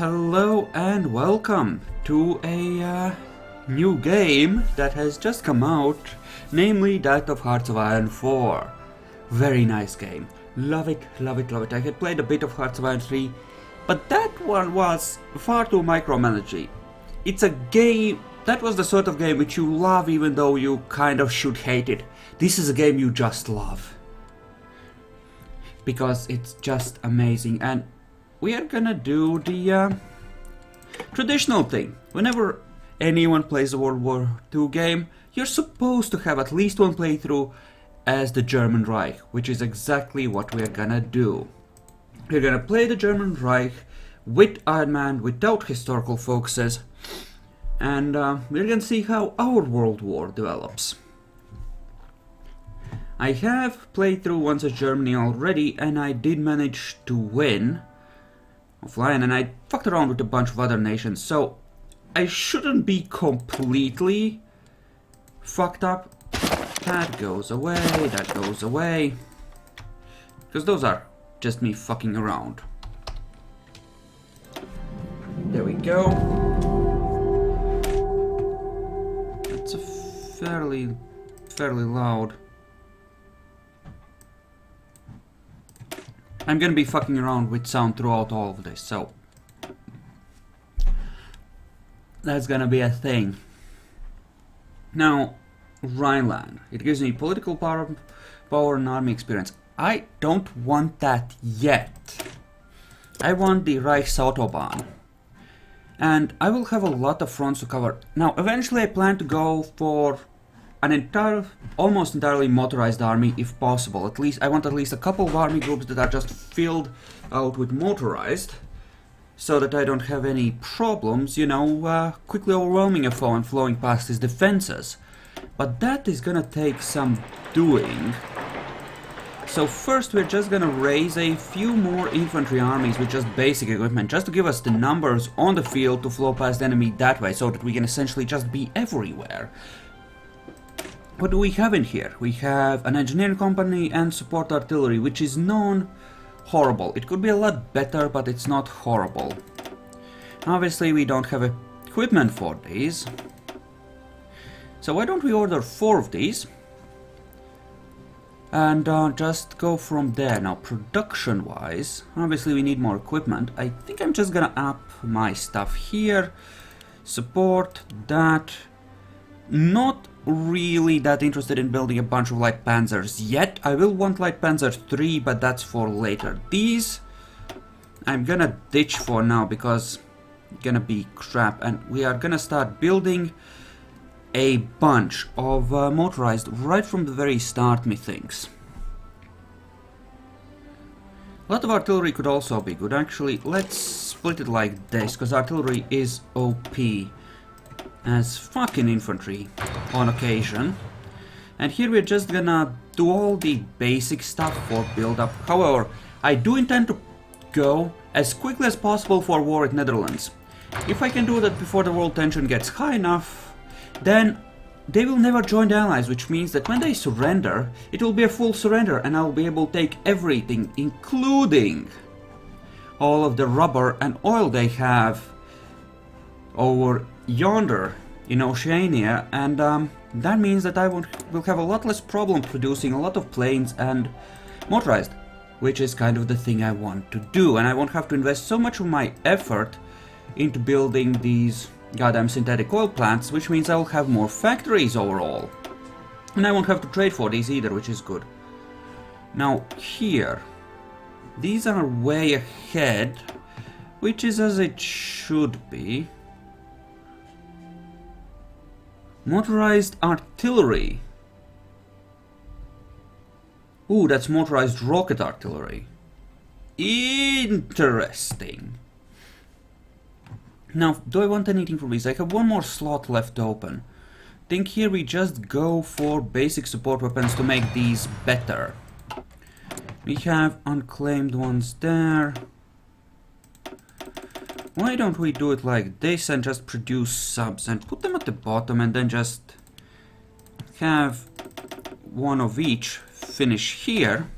Hello and welcome to a new game that has just come out, namely that of Hearts of Iron 4. Very nice game. Love it, love it, love it. I had played a bit of Hearts of Iron 3, but that one was far too micromanagey. It's a game, that was the sort of game which you love even though you kind of should hate it. This is a game you just love. Because it's just amazing, and we are gonna do the traditional thing. Whenever anyone plays a World War II game, you're supposed to have at least one playthrough as the German Reich, which is exactly what we're gonna do. We're gonna play the German Reich with Ironman, without historical focuses, and we're gonna see how our World War develops. I have played through once as Germany already, and I did manage to win offline, and I fucked around with a bunch of other nations, so I shouldn't be completely fucked up. That goes away, that goes away, because those are just me fucking around. There we go. That's a fairly loud. I'm gonna be fucking around with sound throughout all of this, so that's gonna be a thing. Now, Rhineland. It gives me political power and army experience. I don't want that yet. I want the Reichsautobahn. And I will have a lot of fronts to cover. Now, eventually I plan to go for an almost entirely motorized army if possible. At least I want at least a couple of army groups that are just filled out with motorized, so that I don't have any problems, you know, quickly overwhelming a foe and flowing past his defenses. But that is gonna take some doing. So first we're just gonna raise a few more infantry armies with just basic equipment, just to give us the numbers on the field to flow past the enemy that way, so that we can essentially just be everywhere. What do we have in here? We have an engineering company and support artillery, which is non-horrible. It could be a lot better, but it's not horrible. Obviously, we don't have equipment for these. So why don't we order 4 of these? And just go from there. Now, production-wise, obviously we need more equipment. I think I'm just gonna up my stuff here. Support that. Not really that interested in building a bunch of light panzers yet. I will want light panzer 3, but that's for later. These I'm gonna ditch for now because it's gonna be crap, and we are gonna start building a bunch of motorized right from the very start, methinks. A lot of artillery could also be good. Actually, let's split it like this, because artillery is OP as fucking infantry on occasion. And here we're just gonna do all the basic stuff for build-up. However, I do intend to go as quickly as possible for war with Netherlands. If I can do that before the world tension gets high enough, then they will never join the Allies, which means that when they surrender, it will be a full surrender and I'll be able to take everything, including all of the rubber and oil they have over yonder in Oceania, and that means that I will have a lot less problem producing a lot of planes and motorized, which is kind of the thing I want to do, and I won't have to invest so much of my effort into building these goddamn synthetic oil plants, which means I will have more factories overall, and I won't have to trade for these either, which is good. Now here, these are way ahead, which is as it should be. Motorized artillery. Ooh, that's motorized rocket artillery. Interesting. Now, do I want anything from these? I have one more slot left open. I think here we just go for basic support weapons to make these better. We have unclaimed ones there. Why don't we do it like this and just produce subs and put them at the bottom and then just have one of each finish here,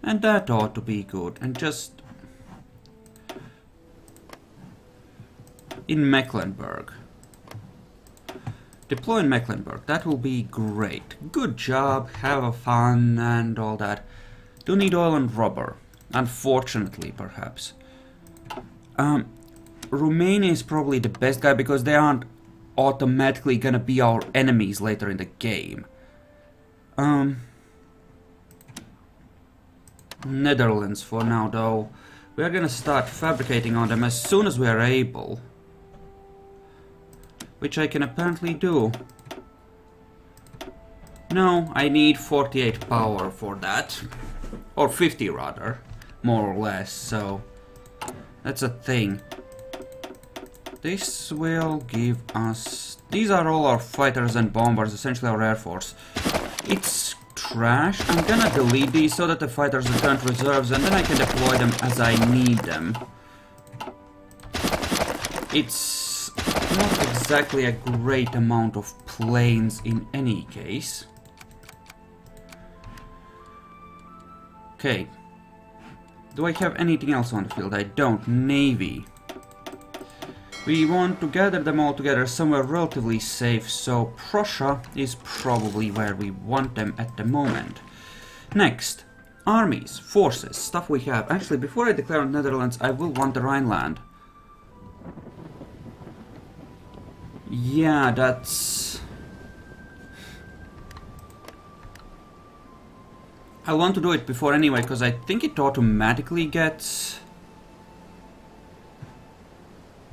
and that ought to be good. And just in Mecklenburg. Deploy in Mecklenburg. That will be great. Good job. Have fun and all that. Do need oil and rubber. Unfortunately, perhaps. Romania is probably the best guy because they aren't automatically gonna be our enemies later in the game. Netherlands for now, though. We are gonna start fabricating on them as soon as we are able. Which I can apparently do. No, I need 48 power for that. Or 50 rather. More or less, so... That's a thing. This will give us... These are all our fighters and bombers, essentially our air force. It's trash. I'm gonna delete these so that the fighters return to reserves and then I can deploy them as I need them. It's not exactly a great amount of planes in any case. Okay. Do I have anything else on the field? I don't. Navy. We want to gather them all together somewhere relatively safe, so Prussia is probably where we want them at the moment. Next. Armies, forces, stuff we have. Actually, before I declare on Netherlands, I will want the Rhineland. Yeah, that's... I want to do it before anyway, because I think it automatically gets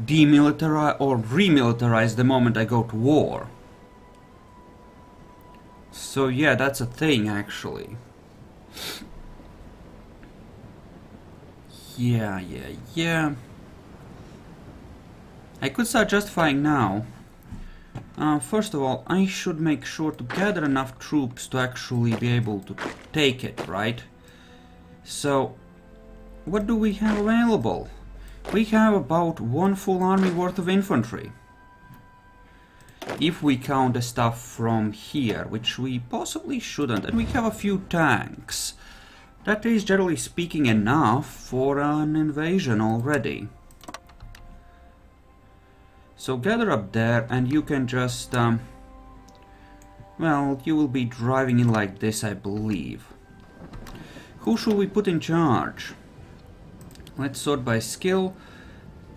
demilitarized or remilitarized the moment I go to war. So yeah, that's a thing actually. Yeah. I could start justifying now. First of all, I should make sure to gather enough troops to actually be able to take it, right? So, what do we have available? We have about 1 full army worth of infantry. If we count the stuff from here, which we possibly shouldn't, and we have a few tanks. That is, generally speaking, enough for an invasion already. So gather up there and you can just, well, you will be driving in like this, I believe. Who should we put in charge? Let's sort by skill.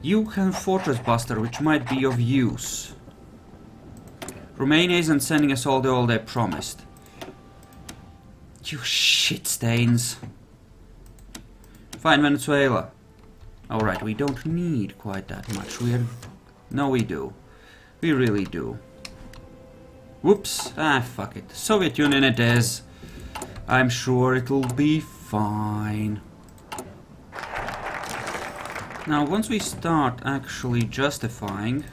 You have Fortress Buster, which might be of use. Romania isn't sending us all the oil they promised. You shit stains. Fine, Venezuela. Alright, we don't need quite that much. No, we do. We really do. Whoops. Ah, fuck it. Soviet Union it is. I'm sure it'll be fine. Now, once we start actually justifying,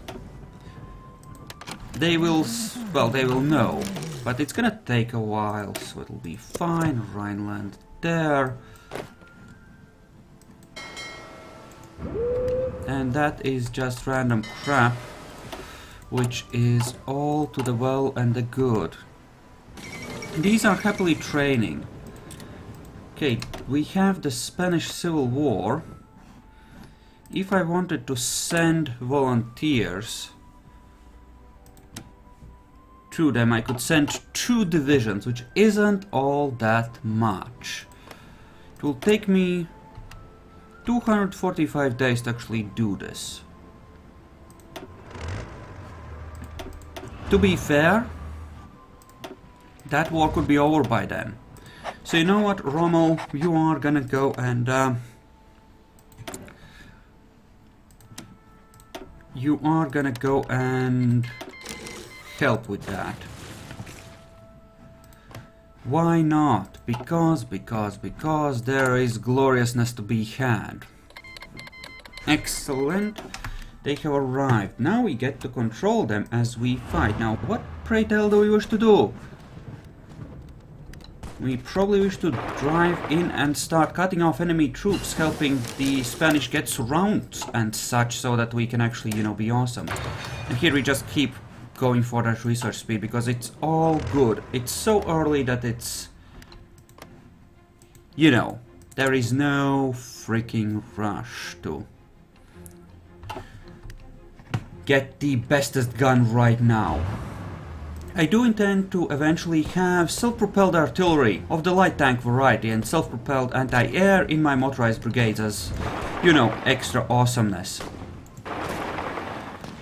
they will, well, they will know. But it's gonna take a while, so it'll be fine. Rhineland there. And that is just random crap, which is all to the well and the good. These are happily training. Okay, we have the Spanish Civil War. If I wanted to send volunteers to them, I could send 2 divisions, which isn't all that much. It will take me 245 days to actually do this. To be fair, that war could be over by then. So you know what, Rommel, you are gonna go and help with that. Why not? Because there is gloriousness to be had. Excellent. They have arrived. Now we get to control them as we fight. Now, what, pray tell, do we wish to do? We probably wish to drive in and start cutting off enemy troops, helping the Spanish get surrounds and such, so that we can actually, you know, be awesome. And here we just keep going for that research speed, because it's all good. It's so early that it's... You know, there is no freaking rush to... get the bestest gun right now. I do intend to eventually have self-propelled artillery of the light tank variety and self-propelled anti-air in my motorized brigades as, you know, extra awesomeness.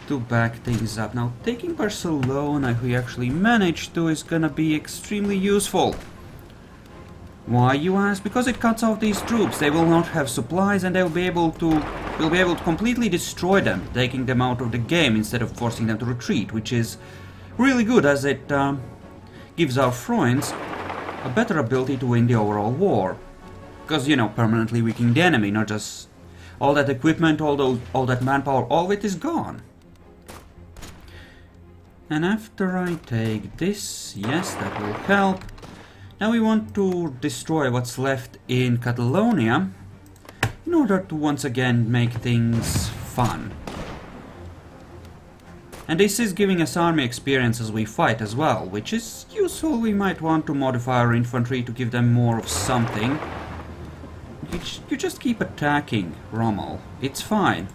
To back things up. Now, taking Barcelona, if we actually manage to, is gonna be extremely useful. Why, you ask? Because it cuts off these troops. They will not have supplies and we'll be able to completely destroy them, taking them out of the game instead of forcing them to retreat, which is really good as it gives our Freunds a better ability to win the overall war. Because, you know, permanently weakening the enemy, not just all that equipment, all that manpower, all of it is gone. And after I take this, yes, that will help. Now we want to destroy what's left in Catalonia in order to once again make things fun. And this is giving us army experience as we fight as well, which is useful. We might want to modify our infantry to give them more of something. You just keep attacking, Rommel. It's fine.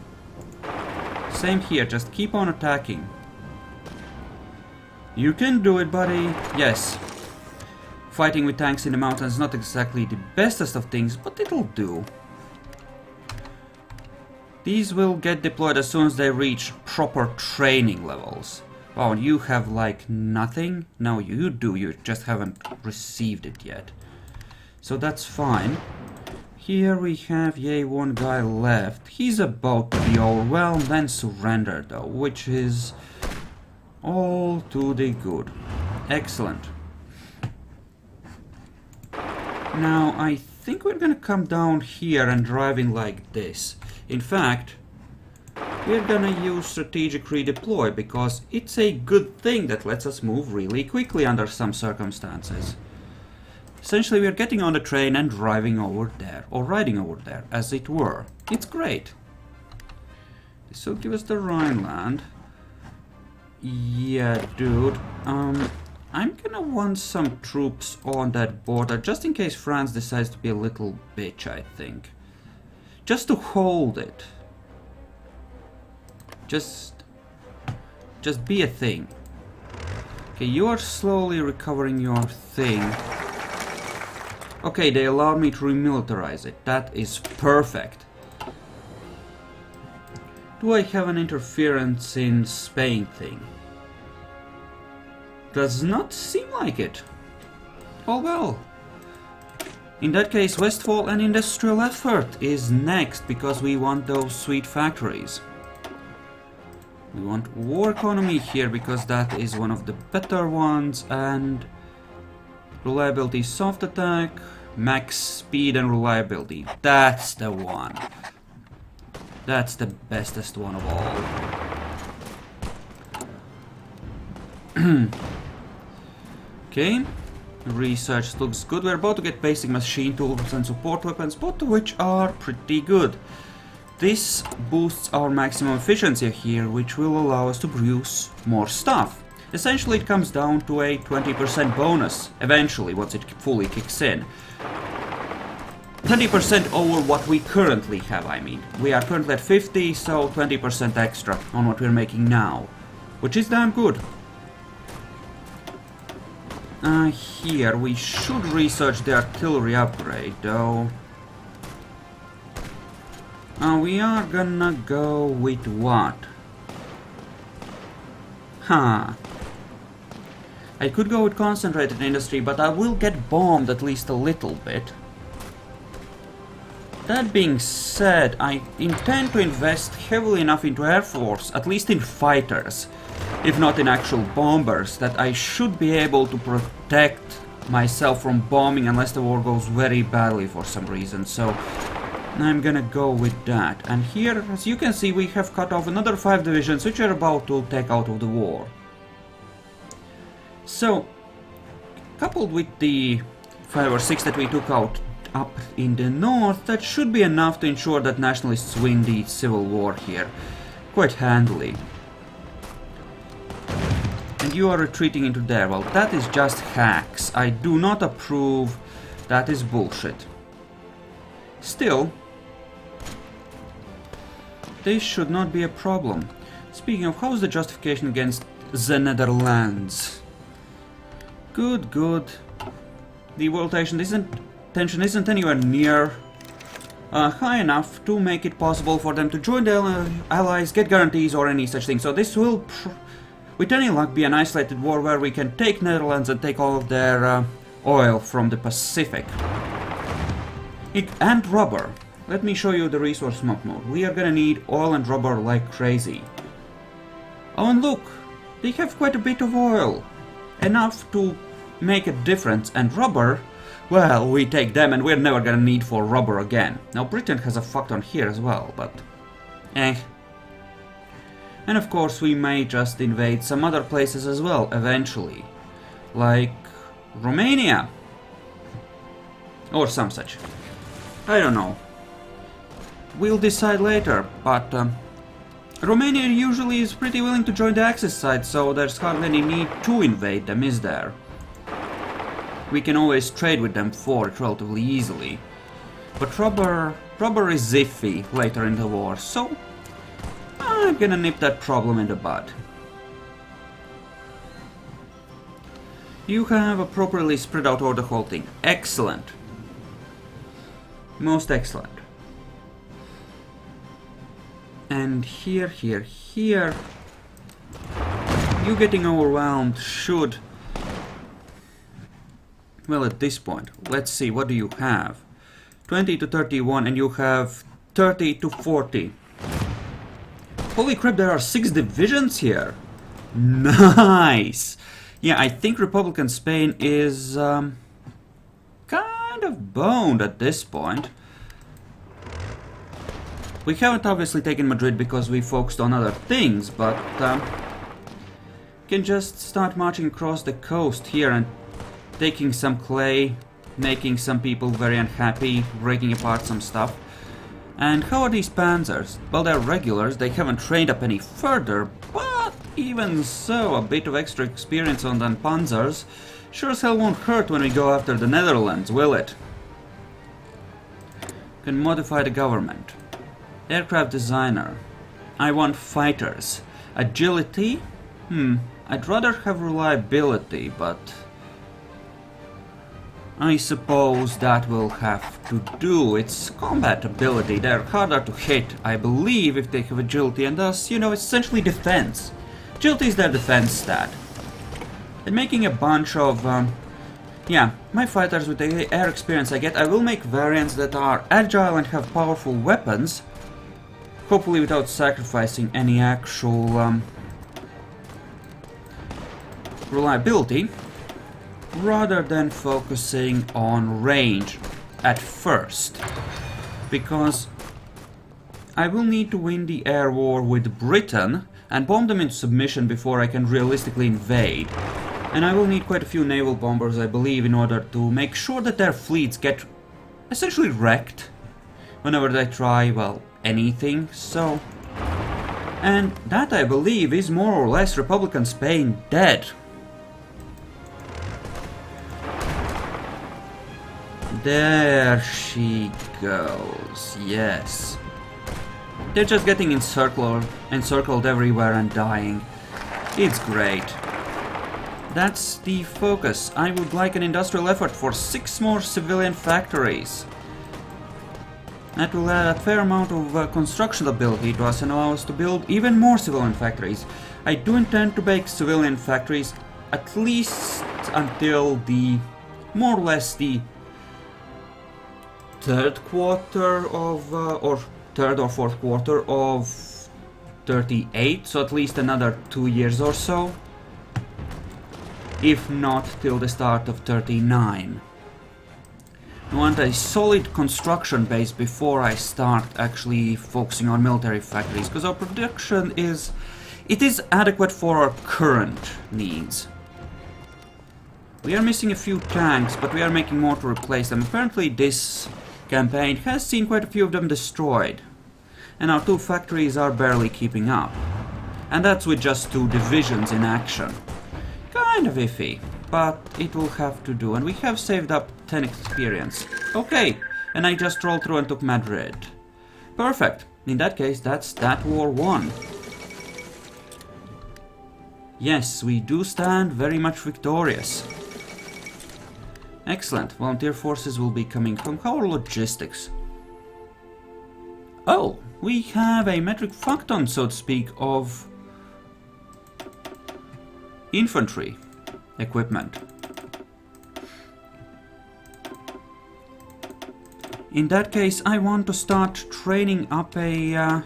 Same here, just keep on attacking. You can do it, buddy. Yes. Fighting with tanks in the mountains is not exactly the bestest of things, but it'll do. These will get deployed as soon as they reach proper training levels. Wow, you have like nothing? No, you do, you just haven't received it yet. So that's fine. Here we have, yay, one guy left. He's about to be overwhelmed and surrender though, which is all to the good. Excellent. Now, I think we're gonna come down here and drive in like this. In fact, we're gonna use strategic redeploy because it's a good thing that lets us move really quickly under some circumstances. Essentially, we're getting on the train and driving over there, or riding over there, as it were. It's great. This will give us the Rhineland. Yeah, dude. I'm gonna want some troops on that border, just in case France decides to be a little bitch, I think. Just to hold it. Just be a thing. Okay, you are slowly recovering your thing. Okay, they allowed me to remilitarize it. That is perfect. Do I have an interference in Spain thing? Does not seem like it. Oh well. In that case, Westfall and Industrial Effort is next, because we want those sweet factories. We want War Economy here, because that is one of the better ones, and Reliability, Soft Attack, Max Speed and Reliability. That's the one. That's the bestest one of all. Okay. Research looks good. We're about to get basic machine tools and support weapons, both of which are pretty good. This boosts our maximum efficiency here, which will allow us to produce more stuff. Essentially, it comes down to a 20% bonus, eventually, once it fully kicks in. 20% over what we currently have, I mean. We are currently at 50, so 20% extra on what we're making now, which is damn good. Here, we should research the artillery upgrade, though. We are gonna go with what? Huh. I could go with concentrated industry, but I will get bombed at least a little bit. That being said, I intend to invest heavily enough into Air Force, at least in fighters, if not in actual bombers, that I should be able to protect myself from bombing unless the war goes very badly for some reason. So I'm gonna go with that. And here, as you can see, we have cut off another 5 divisions which are about to take out of the war. So, coupled with the 5 or 6 that we took out up in the north, that should be enough to ensure that nationalists win the civil war here quite handily. And you are retreating into there. Well, that is just hacks. I do not approve. That is bullshit. Still, this should not be a problem. Speaking of, how's the justification against the Netherlands? Good, good. The world tension isn't anywhere near high enough to make it possible for them to join the allies, get guarantees or any such thing. So this will, with any luck, be an isolated war where we can take Netherlands and take all of their oil from the Pacific. And rubber. Let me show you the resource map mode. We are gonna need oil and rubber like crazy. Oh, and look! They have quite a bit of oil. Enough to make a difference. And rubber, well, we take them and we're never gonna need for rubber again. Now, Britain has a fuck ton here as well, but... eh. And of course, we may just invade some other places as well, eventually. Like... Romania. Or some such. I don't know. We'll decide later, but... Romania usually is pretty willing to join the Axis side, so there's hardly any need to invade them, is there? We can always trade with them for it relatively easily. But rubber is iffy later in the war, so I'm gonna nip that problem in the bud. You have appropriately spread out over the whole thing. Excellent. Most excellent. And here, you getting overwhelmed should... Well, at this point, let's see, what do you have? 20 to 31, and you have 30 to 40. Holy crap, there are 6 divisions here! Nice! Yeah, I think Republican Spain is kind of boned at this point. We haven't obviously taken Madrid because we focused on other things, but can just start marching across the coast here and taking some clay, making some people very unhappy, breaking apart some stuff. And how are these panzers? Well, they're regulars, they haven't trained up any further, but even so, a bit of extra experience on them panzers sure as hell won't hurt when we go after the Netherlands, will it? Can modify the government. Aircraft designer. I want fighters. Agility? I'd rather have reliability, but... I suppose that will have to do. It's combat ability. They're harder to hit, I believe, if they have agility, and thus, you know, it's essentially defense. Agility is their defense stat. And making a bunch of... yeah, my fighters with the air experience I get, I will make variants that are agile and have powerful weapons, hopefully without sacrificing any actual reliability, rather than focusing on range at first, because I will need to win the air war with Britain and bomb them into submission before I can realistically invade. And I will need quite a few naval bombers, I believe, in order to make sure that their fleets get essentially wrecked whenever they try, well, anything, so... And that, I believe, is more or less Republican Spain dead. There she goes, yes. They're just getting encircled everywhere and dying. It's great. That's the focus. I would like an industrial effort for 6 more civilian factories. That will add a fair amount of construction ability to us and allow us to build even more civilian factories. I do intend to make civilian factories at least until the, more or less the third quarter of, or third or fourth quarter of 38, so at least another 2 years or so. If not till the start of 39. I want a solid construction base before I start actually focusing on military factories, because our production is... it is adequate for our current needs. We are missing a few tanks, but we are making more to replace them. Apparently this campaign has seen quite a few of them destroyed, and our 2 factories are barely keeping up. And that's with just 2 divisions in action. Kind of iffy, but it will have to do, and we have saved up 10 experience. Okay, and I just rolled through and took Madrid. Perfect. In that case, that's that war won. Yes, we do stand very much victorious. Excellent. Volunteer forces will be coming from our logistics. Oh, we have a metric fuck ton, so to speak, of infantry equipment. In that case, I want to start training up them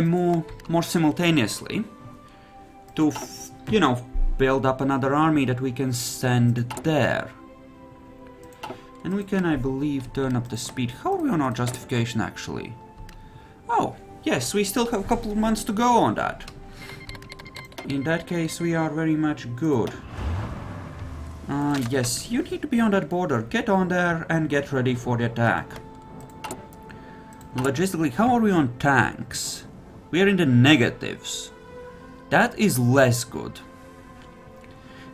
more simultaneously to, you know, build up another army that we can send there. And we can, I believe, turn up the speed. How are we on our justification, actually? Oh, yes, we still have a couple of months to go on that. In that case, we are very much good. Yes, you need to be on that border. Get on there and get ready for the attack. Logistically, how are we on tanks? We are in the negatives. That is less good.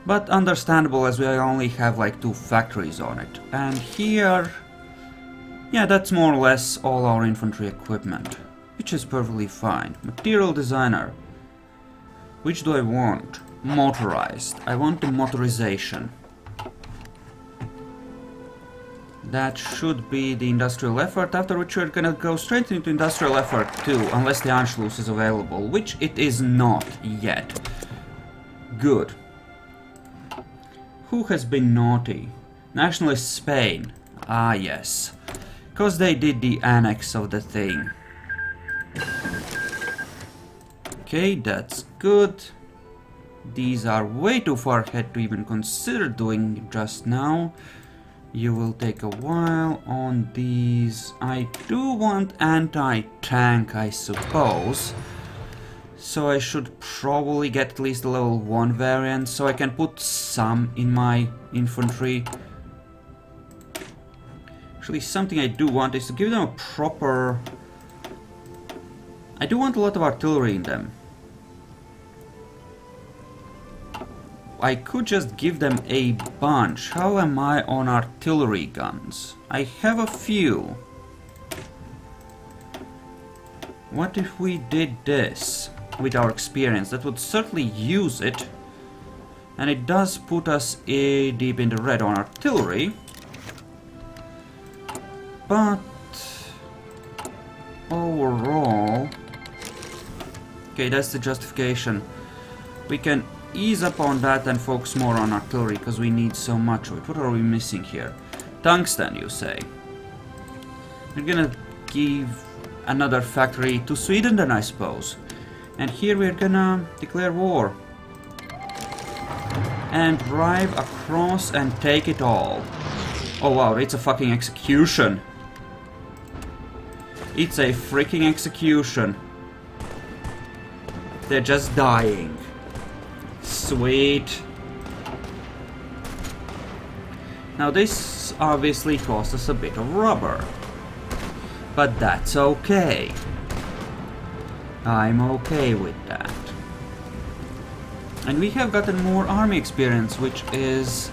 But understandable, as we only have like 2 factories on it. And here... yeah, that's more or less all our infantry equipment. Which is perfectly fine. Material designer. Which do I want? Motorized. I want the motorization. That should be the industrial effort, after which we're gonna go straight into industrial effort 2, unless the Anschluss is available, which it is not yet. Good. Who has been naughty? Nationalist Spain. Ah, yes. Because they did the annex of the thing. Okay, that's good. These are way too far ahead to even consider doing just now. You will take a while on these. I do want anti-tank, I suppose. So I should probably get at least a level 1 variant, so I can put some in my infantry. Actually, something I do want is to give them a proper... I do want a lot of artillery in them. I could just give them a bunch. How am I on artillery guns? I have a few. What if we did this with our experience? That would certainly use it. And it does put us deep in the red on artillery. But overall... okay, that's the justification. We can ease up on that and focus more on artillery, because we need so much of it. What are we missing here? Tungsten, you say? We're gonna give another factory to Sweden then, I suppose. And here we're gonna declare war. And drive across and take it all. Oh wow, it's a fucking execution. It's a freaking execution. They're just dying. Sweet. Now this obviously cost us a bit of rubber. But that's okay. I'm okay with that. And we have gotten more army experience, which is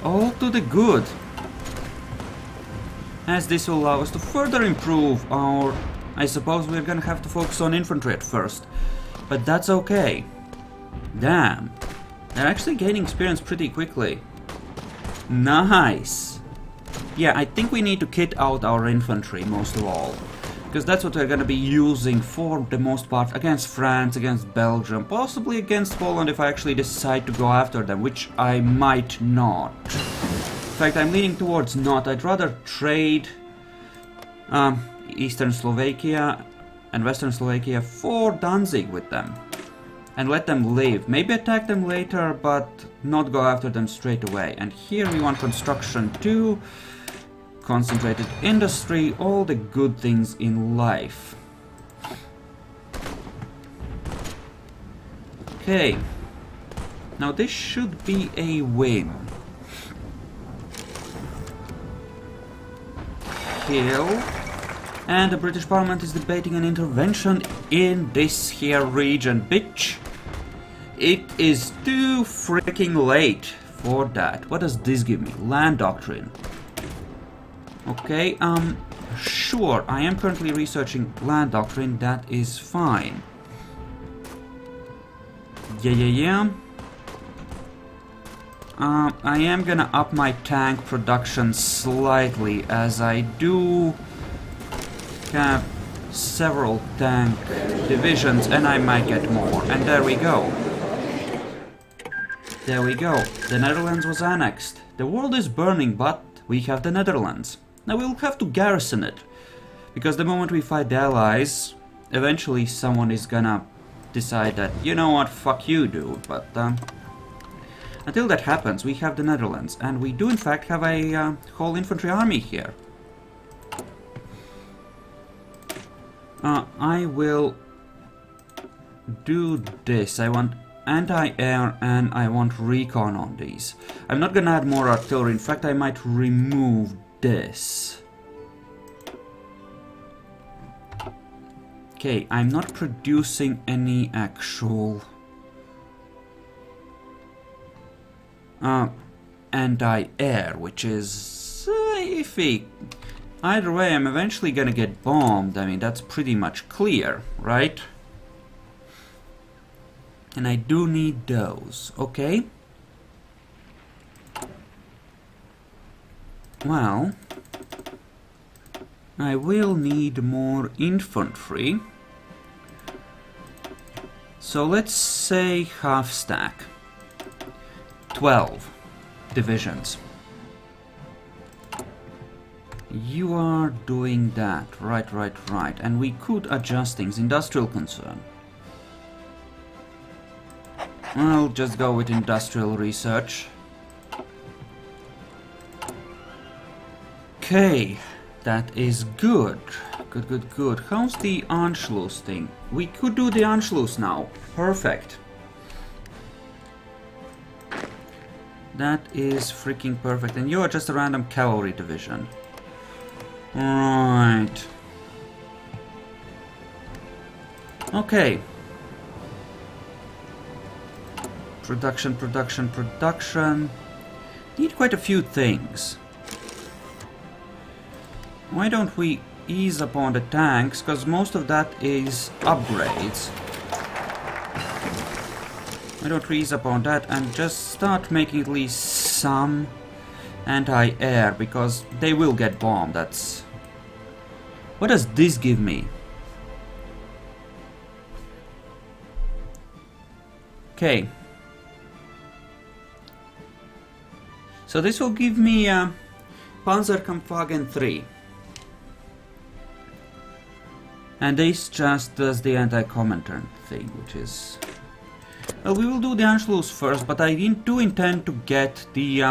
all to the good. As this will allow us to further improve our... I suppose we're gonna have to focus on infantry at first. But that's okay. Damn. They're actually gaining experience pretty quickly. Nice. Yeah, I think we need to kit out our infantry most of all. Because that's what we're gonna be using for the most part against France, against Belgium, possibly against Poland if I actually decide to go after them, which I might not. In fact, I'm leaning towards not. I'd rather trade Eastern Slovakia and Western Slovakia for Danzig with them. And let them live. Maybe attack them later, but not go after them straight away. And here we want construction too. Concentrated industry, all the good things in life. Okay. Now this should be a win. Kill. And the British Parliament is debating an intervention in this here region, bitch. It is too freaking late for that. What does this give me? Land doctrine. Okay, sure, I am currently researching land doctrine, that is fine. Yeah. I am gonna up my tank production slightly, as I do have several tank divisions, and I might get more. And there we go. There we go. The Netherlands was annexed. The world is burning, but we have the Netherlands. Now we'll have to garrison it, because the moment we fight the Allies, eventually someone is gonna decide that, you know what, fuck you, dude. But until that happens, we have the Netherlands, and we do in fact have a whole infantry army here. I will do this. I want anti-air and I want recon on these. I'm not gonna add more artillery. In fact, I might remove this. Okay, I'm not producing any actual anti-air, which is iffy. Either way, I'm eventually gonna get bombed. I mean, that's pretty much clear, right? And I do need those, okay? Well, I will need more infantry. So let's say half stack. 12 divisions. You are doing that. Right. And we could adjust things. Industrial concern. I'll just go with industrial research. Okay, that is good. Good. How's the Anschluss thing? We could do the Anschluss now. Perfect. That is freaking perfect. And you are just a random cavalry division. Right. Okay. Production. Need quite a few things. Why don't we ease up on the tanks, because most of that is upgrades. Why don't we ease up on that and just start making at least some anti-air, because they will get bombed. That's... What does this give me? Okay. So this will give me Panzerkampfwagen 3. And this just does the anti-Comintern thing, which is... Well, we will do the Anschluss first, but I do intend to get the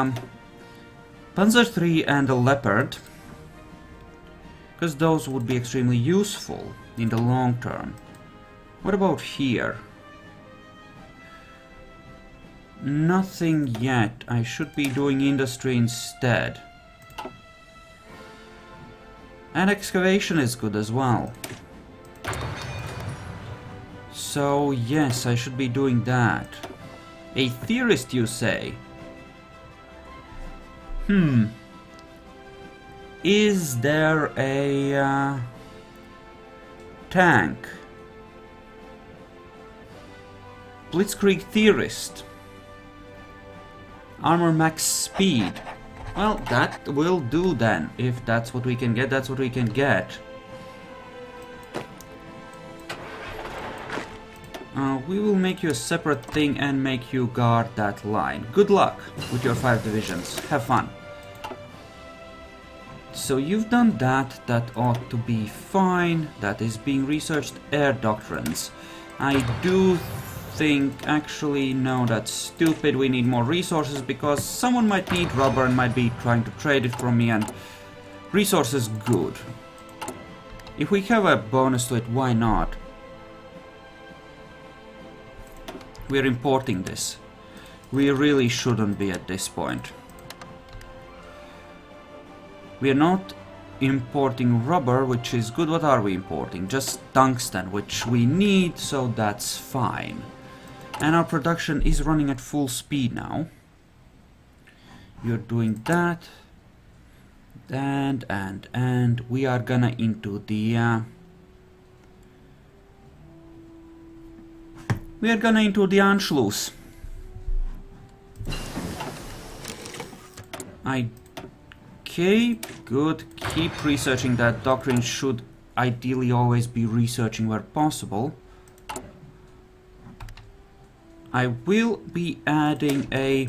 Panzer 3 and the Leopard, because those would be extremely useful in the long term. What about here? Nothing yet. I should be doing industry instead. And excavation is good as well. So yes, I should be doing that. A theorist, you say? Is there a tank? Blitzkrieg theorist. Armor max speed. Well, that will do then. If that's what we can get, that's what we can get. We will make you a separate thing and make you guard that line. Good luck with your 5 divisions. Have fun. So you've done that. That ought to be fine. That is being researched. Air doctrines. I do think, actually, no, that's stupid. We need more resources because someone might need rubber and might be trying to trade it from me, and resources good. If we have a bonus to it, why not? We're importing this. We really shouldn't be at this point. We are not importing rubber, which is good. What are we importing? Just tungsten, which we need, so that's fine. And our production is running at full speed now. You're doing that. And we are gonna into the We are gonna into the Anschluss. Okay, good. Keep researching that. Doctrine should ideally always be researching where possible. I will be adding a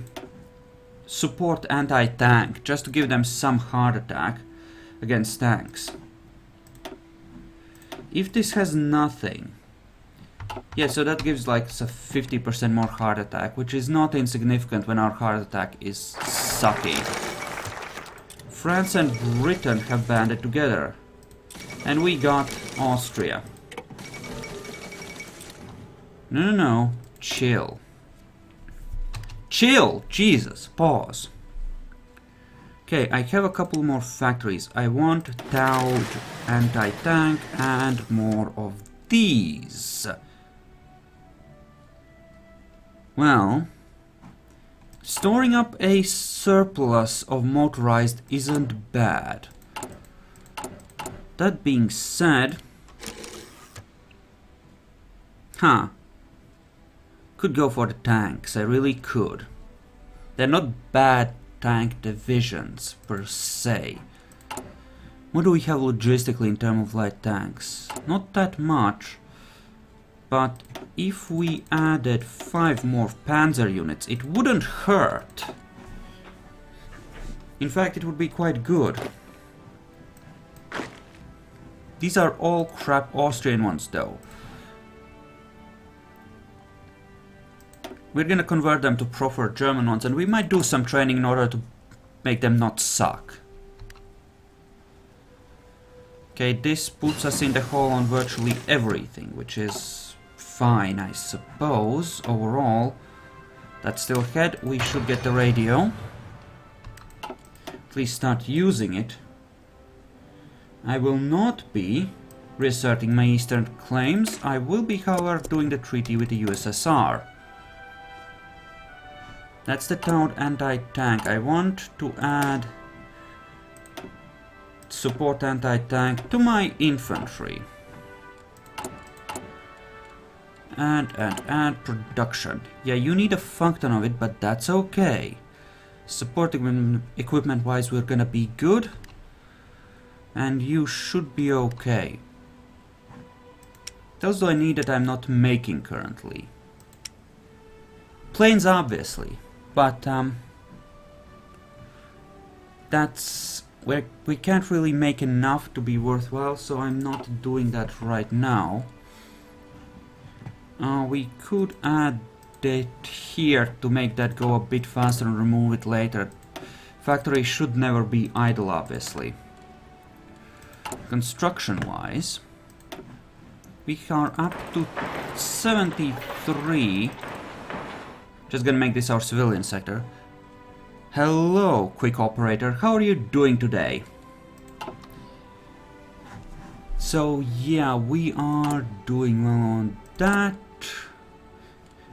support anti-tank just to give them some heart attack against tanks. If this has nothing, yeah, so that gives like a 50% more heart attack, which is not insignificant when our heart attack is sucky. France and Britain have banded together, and we got Austria. No, chill. Chill! Jesus, pause. Okay, I have a couple more factories. I want Tau anti-tank and more of these. Well, storing up a surplus of motorized isn't bad. That being said, could go for the tanks, I really could. They're not bad tank divisions, per se. What do we have logistically in terms of light tanks? Not that much, but if we added 5 more panzer units, it wouldn't hurt. In fact, it would be quite good. These are all crap Austrian ones, though. We're gonna convert them to proper German ones, and we might do some training in order to make them not suck. Okay, this puts us in the hole on virtually everything, which is fine, I suppose. Overall, that's still ahead. We should get the radio. Please start using it. I will not be reasserting my eastern claims. I will be, however, doing the treaty with the USSR. That's the Tau anti-tank. I want to add support anti-tank to my infantry. And production. Yeah, you need a fuck ton of it, but that's okay. Support equipment wise, we're gonna be good. And you should be okay. Those do I need that I'm not making currently. Planes, obviously. But that's where we can't really make enough to be worthwhile, so I'm not doing that right now. We could add it here to make that go a bit faster and remove it later. Factory should never be idle, obviously. Construction wise, we are up to 73. Just gonna make this our civilian sector. Hello, quick operator. How are you doing today? So yeah, we are doing well on that.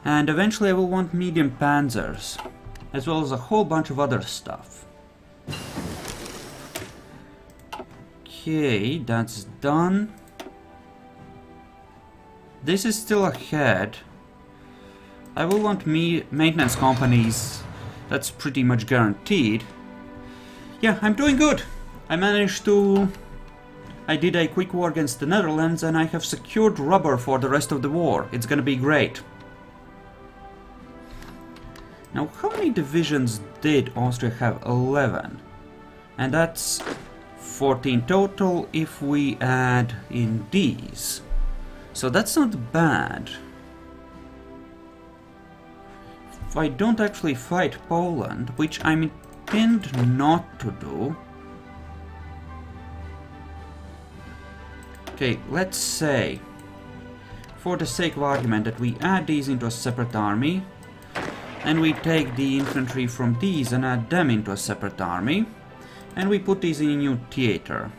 And eventually I will want medium panzers, as well as a whole bunch of other stuff. Okay, that's done. This is still ahead. I will want maintenance companies. That's pretty much guaranteed. Yeah, I'm doing good. I did a quick war against the Netherlands, and I have secured rubber for the rest of the war. It's gonna be great. Now, how many divisions did Austria have? 11. And that's 14 total if we add in these. So that's not bad. If I don't actually fight Poland, which I intend not to do. Okay, let's say, for the sake of argument, that we add these into a separate army, and we take the infantry from these and add them into a separate army, and we put these in a new theater.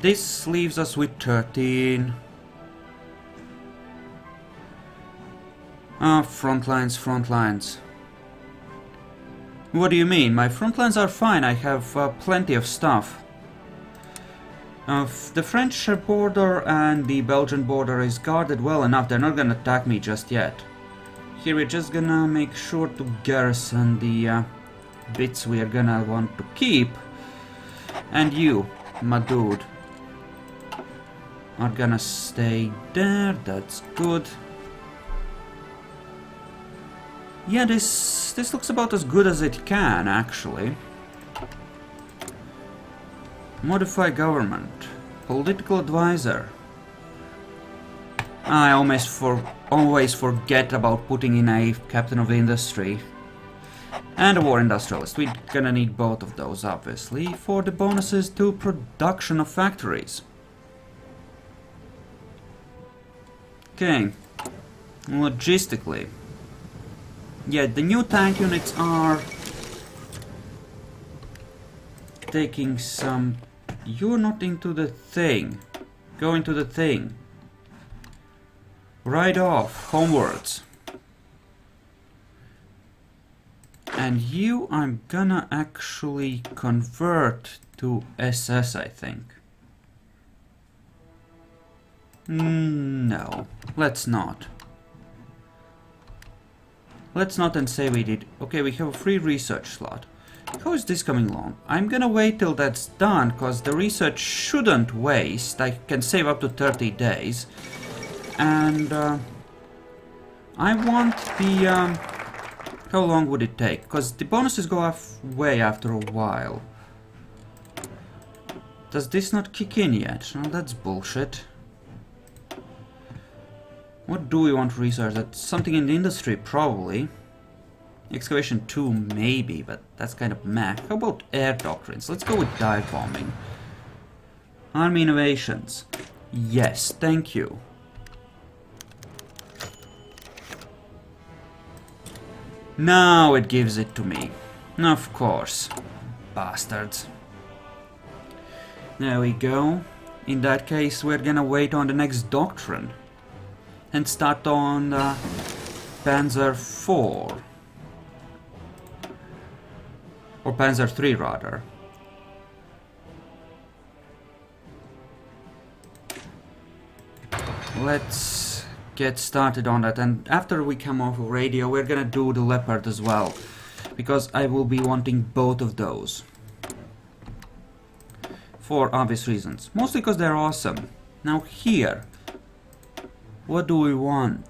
This leaves us with 13. Front lines. What do you mean? My front lines are fine, I have plenty of stuff. The French border and the Belgian border is guarded well enough. They're not gonna attack me just yet. Here we're just gonna make sure to garrison the bits we are gonna want to keep. And you, my dude, are gonna stay there. That's good. Yeah, this looks about as good as it can, actually. Modify government. Political advisor. I always forget about putting in a captain of industry. And a war industrialist. We're gonna need both of those, obviously, for the bonuses to production of factories. Okay. Logistically. Yeah, the new tank units are taking some... You're not into the thing. Go into the thing. Right off, homewards. And you I'm gonna actually convert to SS, I think. No, let's not. Let's not and say we did. Okay, we have a free research slot. How is this coming along? I'm gonna wait till that's done, because the research shouldn't waste. I can save up to 30 days. And I want the... how long would it take? Because the bonuses go away after a while. Does this not kick in yet? No, that's bullshit. What do we want to research? That's something in the industry, probably. Excavation 2, maybe, but that's kind of meh. How about air doctrines? Let's go with dive bombing. Army innovations. Yes, thank you. Now it gives it to me. Of course. Bastards. There we go. In that case, we're gonna wait on the next doctrine. And start on Panzer IV. Or Panzer III, rather. Let's get started on that, and after we come off of radio, we're gonna do the Leopard as well, because I will be wanting both of those. For obvious reasons. Mostly because they're awesome. Now here, what do we want?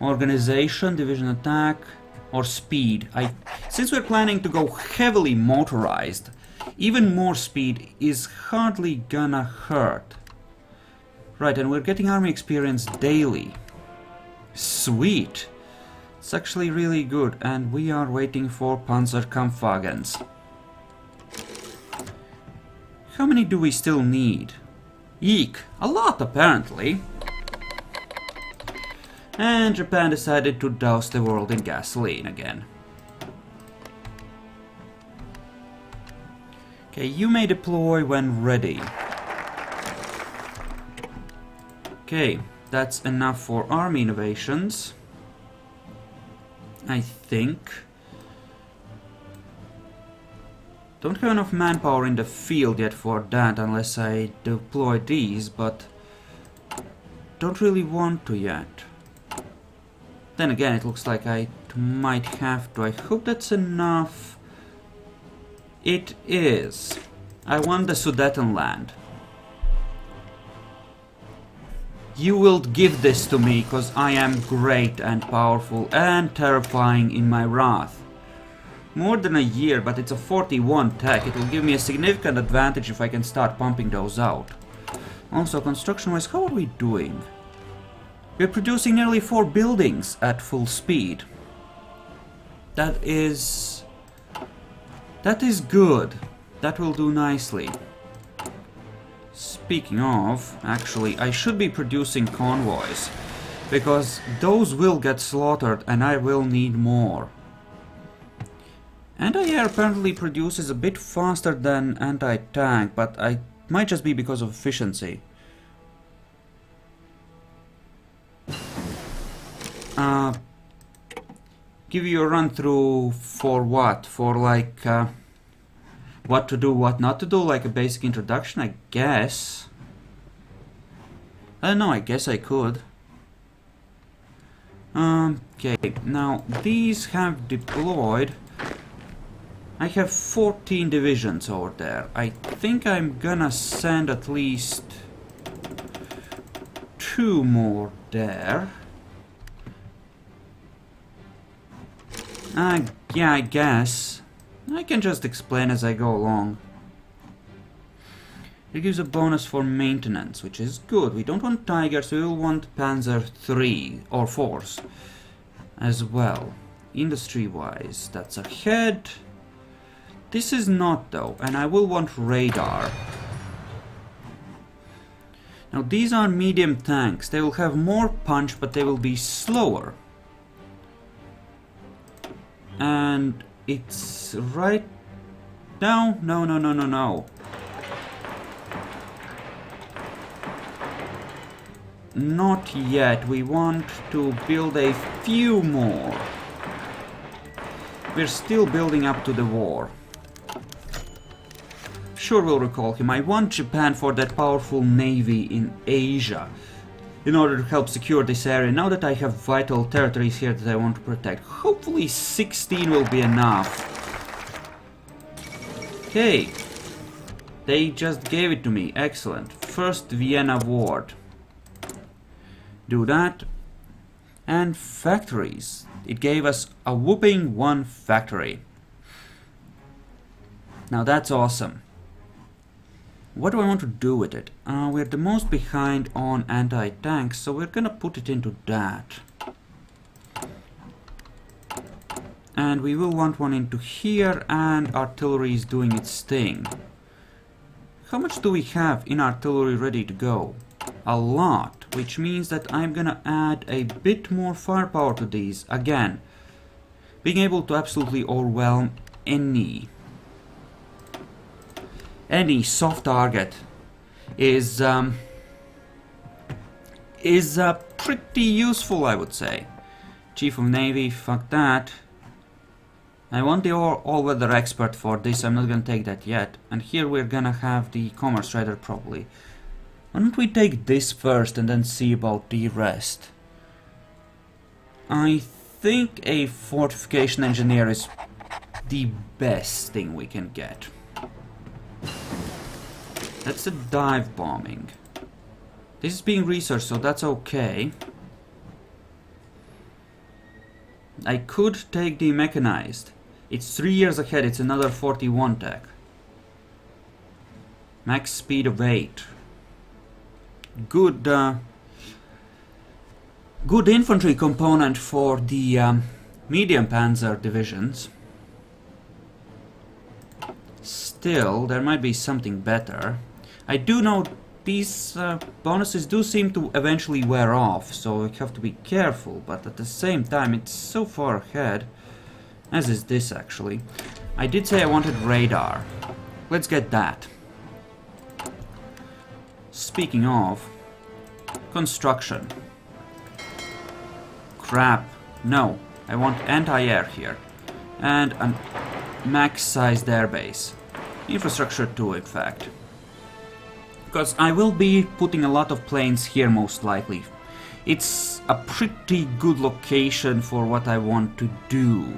Organization, division attack, or speed. Since we're planning to go heavily motorized, even more speed is hardly gonna hurt. Right, and we're getting army experience daily. Sweet! It's actually really good, and we are waiting for Panzerkampfwagens. How many do we still need? Eek! A lot, apparently. And Japan decided to douse the world in gasoline again. Okay, you may deploy when ready. Okay, that's enough for army innovations. I think. Don't have enough manpower in the field yet for that unless I deploy these, but don't really want to yet. Then again, it looks like I might have to. I hope that's enough. It is. I want the Sudetenland. You will give this to me, because I am great and powerful and terrifying in my wrath. More than a year, but it's a 41 tech. It will give me a significant advantage if I can start pumping those out. Also, construction-wise, how are we doing? We're producing nearly 4 buildings at full speed. That is good. That will do nicely. Speaking of, actually, I should be producing convoys, because those will get slaughtered and I will need more. Anti-air apparently produces a bit faster than anti-tank, but it might just be because of efficiency. Give you a run through for what? For like what to do, what not to do, like a basic introduction, I guess. I don't know, I guess I could. Okay, now these have deployed. I have 14 divisions over there. I think I'm gonna send at least 2 more there. Yeah, I guess. I can just explain as I go along. It gives a bonus for maintenance, which is good. We don't want Tigers, we will want Panzer 3 or 4s as well. Industry-wise, that's ahead. This is not though, and I will want radar. Now these are medium tanks. They will have more punch, but they will be slower. And it's right... No. Not yet. We want to build a few more. We're still building up to the war. Sure, we'll recall him. I want Japan for that powerful navy in Asia in order to help secure this area. Now that I have vital territories here that I want to protect. Hopefully 16 will be enough. Okay. They just gave it to me. Excellent. First Vienna Ward. Do that. And factories. It gave us a whooping 1 factory. Now that's awesome. What do I want to do with it? We're the most behind on anti-tanks, so we're gonna put it into that. And we will want one into here, and artillery is doing its thing. How much do we have in artillery ready to go? A lot, which means that I'm gonna add a bit more firepower to these. Again, being able to absolutely overwhelm any soft target is pretty useful, I would say. Chief of Navy, fuck that. I want the all-weather expert for this. I'm not gonna take that yet. And here we're gonna have the commerce trader probably. Why don't we take this first and then see about the rest? I think a fortification engineer is the best thing we can get. That's a dive bombing. This is being researched, so that's okay. I could take the mechanized. It's 3 years ahead, it's another 41 tech. Max speed of 8. Good infantry component for the medium panzer divisions. Still, there might be something better. I do know these bonuses do seem to eventually wear off, so we have to be careful, but at the same time it's so far ahead, as is this actually. I did say I wanted radar. Let's get that. Speaking of, construction. Crap. No, I want anti-air here. And a max-sized airbase. Infrastructure 2, in fact. Because I will be putting a lot of planes here most likely. It's a pretty good location for what I want to do.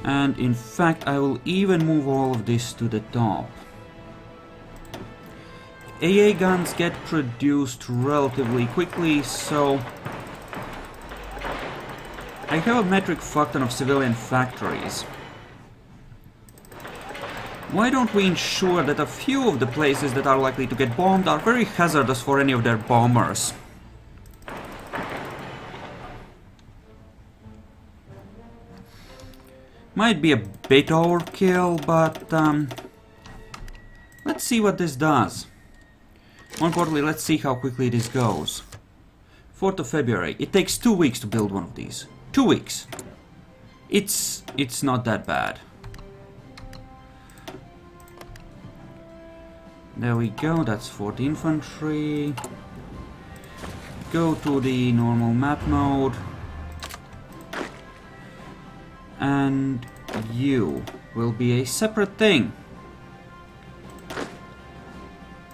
And in fact I will even move all of this to the top. AA guns get produced relatively quickly, so I have a metric fuck ton of civilian factories. Why don't we ensure that a few of the places that are likely to get bombed are very hazardous for any of their bombers? Might be a bit overkill, but let's see what this does. More importantly, let's see how quickly this goes. 4th of February. It takes 2 weeks to build one of these. 2 weeks. It's not that bad. There we go, that's for the infantry. Go to the normal map mode. And you. will be a separate thing.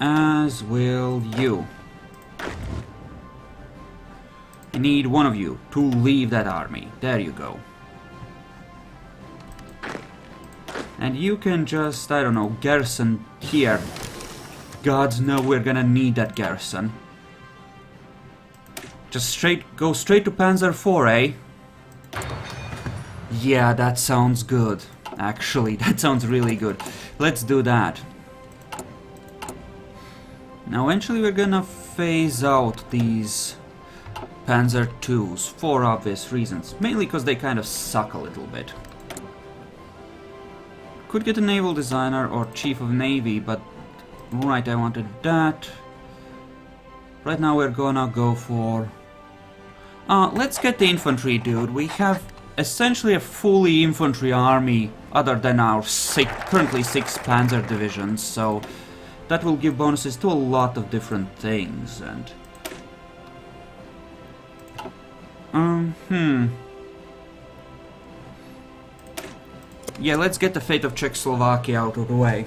As will you. I need one of you to leave that army. There you go. And you can just, I don't know, garrison here. Gods know we're gonna need that garrison. Just go straight to Panzer IV, eh? Yeah, that sounds good. Actually, that sounds really good. Let's do that. Now, eventually we're gonna phase out these Panzer IIs for obvious reasons. Mainly because they kind of suck a little bit. Could get a naval designer or chief of navy, but right, I wanted that. Right now we're gonna go for... let's get the infantry, dude. We have essentially a fully infantry army other than our currently 6 panzer divisions, so that will give bonuses to a lot of different things, and... Yeah, let's get the fate of Czechoslovakia out of the way.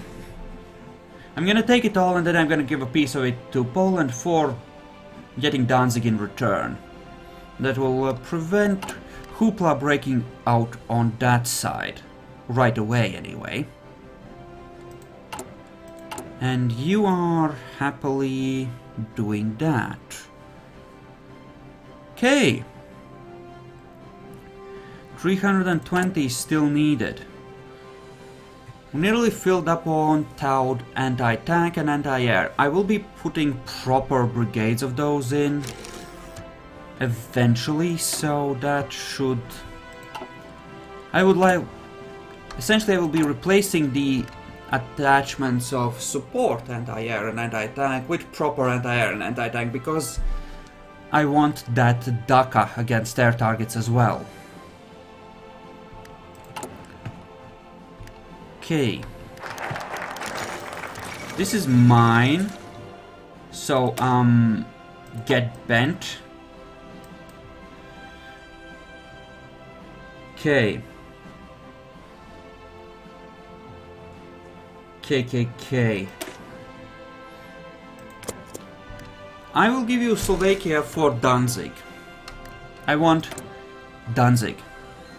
I'm gonna take it all and then I'm gonna give a piece of it to Poland for getting Danzig in return. That will prevent hoopla breaking out on that side. Right away, anyway. And you are happily doing that. Okay. 320 still needed. Nearly filled up on Towed anti-tank and anti-air. I will be putting proper brigades of those in eventually, so that should... I would like... Essentially I will be replacing the attachments of support anti-air and anti-tank with proper anti-air and anti-tank because I want that DACA against air targets as well. Okay. This is mine. So, get bent. Okay. KKK. I will give you Slovakia for Danzig. I want Danzig.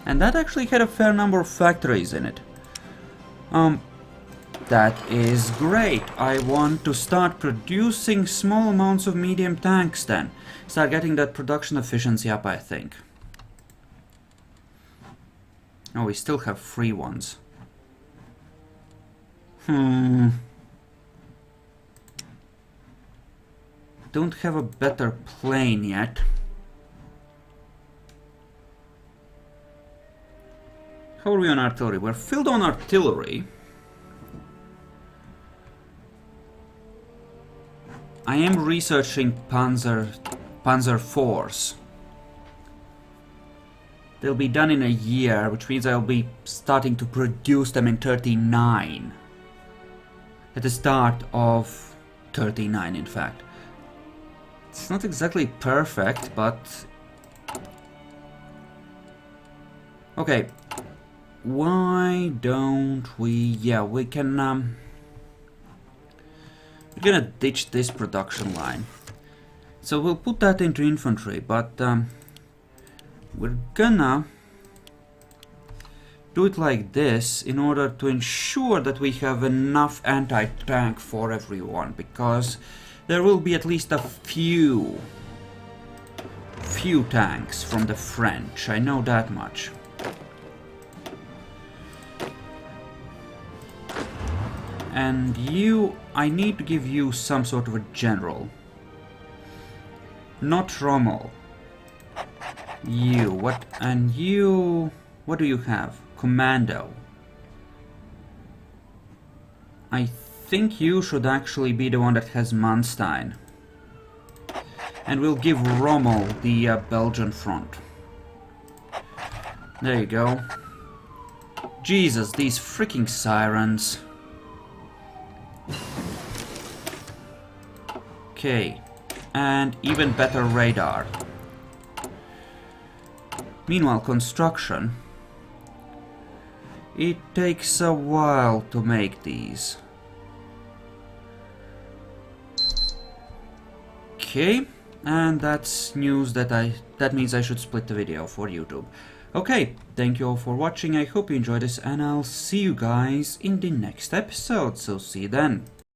And that actually had a fair number of factories in it. That is great. I want to start producing small amounts of medium tanks then. Start getting that production efficiency up, I think. Oh, we still have free ones. Don't have a better plane yet. How are we on artillery? We're filled on artillery. I am researching Panzer IVs. They'll be done in a year, which means I'll be starting to produce them in 39. At the start of 39, in fact. It's not exactly perfect, but... Okay. Why don't we... Yeah, we can... We're gonna ditch this production line. So we'll put that into infantry, but... we're gonna... do it like this in order to ensure that we have enough anti-tank for everyone, because there will be at least a few tanks from the French, I know that much. And you, I need to give you some sort of a general. Not Rommel. You, what, and you, what do you have? Commando. I think you should actually be the one that has Manstein. And we'll give Rommel the Belgian front. There you go. Jesus, these freaking sirens. Okay. And even better radar. Meanwhile, construction. It takes a while to make these. Okay, and that's news that means I should split the video for YouTube. Okay, thank you all for watching, I hope you enjoyed this, and I'll see you guys in the next episode, so see you then.